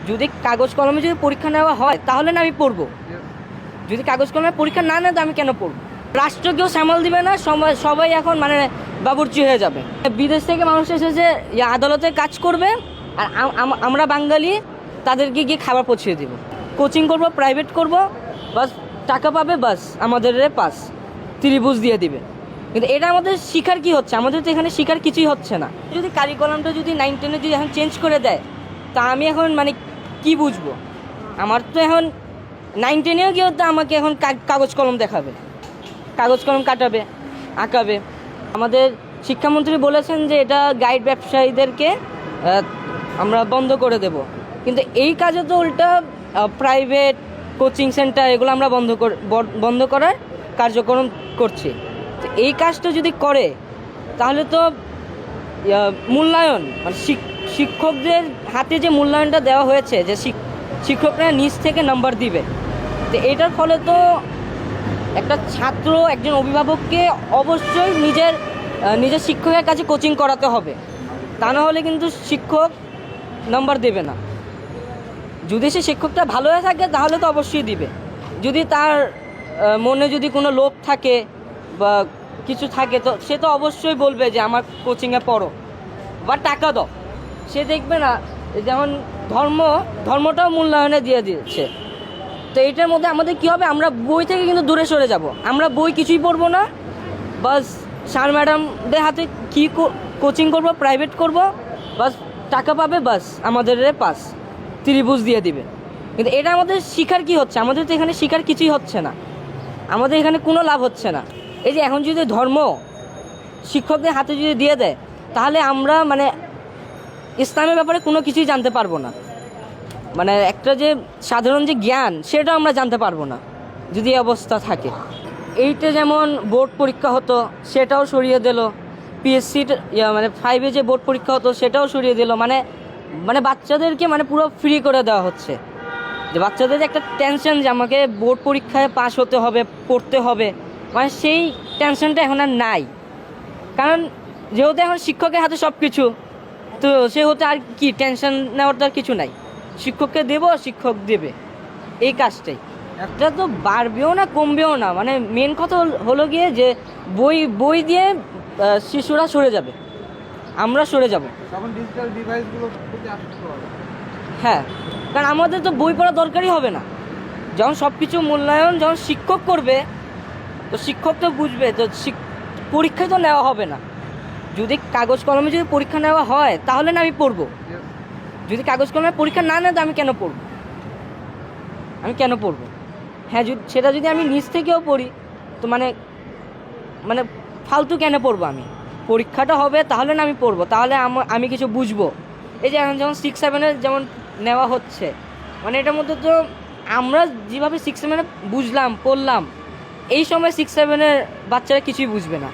যদি কাগজ কলমে যদি পরীক্ষা নেওয়া হয় তাহলে না আমি পড়বো। যদি কাগজ কলমে পরীক্ষা না নেয় তো আমি কেন পড়বো? রাষ্ট্র কেউ সামাল দিবে না, সবাই এখন মানে বাবুর্চি হয়ে যাবে। বিদেশ থেকে মানুষ এসেছে আদালতে কাজ করবে, আর আমরা বাঙালি তাদেরকে গিয়ে খাবার পৌঁছে দিব। কোচিং করব, প্রাইভেট করব, বাস টাকা পাবে, বাস আমাদের পাস ত্রিভুজ দিয়ে দিবে। কিন্তু এটা আমাদের শিখার কি হচ্ছে? আমাদের তো এখানে শিখার কিছুই হচ্ছে না। যদি কারিকুলামটা যদি 9, 10 যদি এখন চেঞ্জ করে দেয় তা আমি এখন মানে কি বুঝবো? আমার তো এখন 9, 10-এও গিয়েও তো আমাকে এখন কাগজ কলম দেখাবে, কাগজ কলম কাটাবে, আঁকাবে। আমাদের শিক্ষামন্ত্রী বলেছেন যে এটা গাইড ব্যবসায়ীদেরকে আমরা বন্ধ করে দেব, কিন্তু এই কাজে তো উল্টা প্রাইভেট কোচিং সেন্টার এগুলো আমরা বন্ধ করার কার্যক্রম করছি। তো এই কাজটা যদি করে তাহলে তো মূল্যায়ন মানে শিক্ষকদের হাতে যে মূল্যায়নটা দেওয়া হয়েছে, যে শিক্ষকরা নিজ থেকে নাম্বার দিবে, তো এটার ফলে তো একটা ছাত্র, একজন অভিভাবককে অবশ্যই নিজের শিক্ষকের কাছে কোচিং করাতে হবে, তা না হলে কিন্তু শিক্ষক নাম্বার দেবে না। যদি সে শিক্ষকটা ভালো হয়ে থাকে তাহলে তো অবশ্যই দিবে। যদি তার মনে যদি কোনো লোভ থাকে বা কিছু থাকে তো সে তো অবশ্যই বলবে যে আমার কোচিংয়ে পড়ো বা টাকা দাও। সে দেখবে না, যেমন ধর্মটাও মূল্যায়নে দিয়ে দিচ্ছে। তো এইটার মধ্যে আমাদের কী হবে? আমরা বই থেকে কিন্তু দূরে সরে যাব। আমরা বই কিছুই পড়বো না, বাস স্যার ম্যাডামদের হাতে কী কোচিং করব, প্রাইভেট করব, বাস টাকা পাবে, বাস আমাদের পাস ত্রিভুজ দিয়ে দিবে। কিন্তু এটা আমাদের শিখার কি হচ্ছে? আমাদের তো এখানে শিখার কিছুই হচ্ছে না, আমাদের এখানে কোনো লাভ হচ্ছে না। এই যে এখন যদি ধর্ম শিক্ষকদের হাতে যদি দিয়ে দেয় তাহলে আমরা মানে ইসলামের ব্যাপারে কোনো কিছুই জানতে পারবো না। মানে একটা যে সাধারণ যে জ্ঞান সেটাও আমরা জানতে পারবো না যদি এই অবস্থা থাকে। এইটা যেমন বোর্ড পরীক্ষা হতো সেটাও সরিয়ে দিল, পিএসসির মানে 5-এ যে বোর্ড পরীক্ষা হতো সেটাও সরিয়ে দিল। মানে বাচ্চাদেরকে মানে পুরো ফ্রি করে দেওয়া হচ্ছে, যে বাচ্চাদের একটা টেনশন যে আমাকে বোর্ড পরীক্ষায় পাস হতে হবে, পড়তে হবে, মানে সেই টেনশনটা এখন আর নাই। কারণ যেহেতু এখন শিক্ষকের হাতে সব কিছু, তো সেহেতু আর কি টেনশন নেওয়ার তো আর কিছু নাই। শিক্ষককে দেবো, শিক্ষক দেবে, এই কাজটাই। একটা তো বাড়বেও না কমবেও না, মানে মেন কথা হলো গিয়ে যে বই দিয়ে শিশুরা সরে যাবে, আমরা সরে যাব। হ্যাঁ, কারণ আমাদের তো বই পড়া দরকারই হবে না। যখন সব কিছু মূল্যায়ন যখন শিক্ষক করবে তো শিক্ষক তো বুঝবে, তো পরীক্ষায় তো নেওয়া হবে না। যদি কাগজ কলমে যদি পরীক্ষা নেওয়া হয় তাহলে না আমি পড়বো। যদি কাগজ কলমে পরীক্ষা না নেয় তো আমি কেন পড়বো? হ্যাঁ, সেটা যদি আমি নিজ থেকেও পড়ি তো মানে ফালতু কেন পড়বো? আমি পরীক্ষাটা হবে তাহলে না আমি পড়বো, তাহলে আমি কিছু বুঝবো। এই যে এখন যেমন 6, 7-এর যেমন নেওয়া হচ্ছে, মানে এটার মধ্যে তো আমরা যেভাবে 6, 7-এ বুঝলাম, পড়লাম, এই সময় 6, 7-এর বাচ্চারা কিছুই বুঝবে না।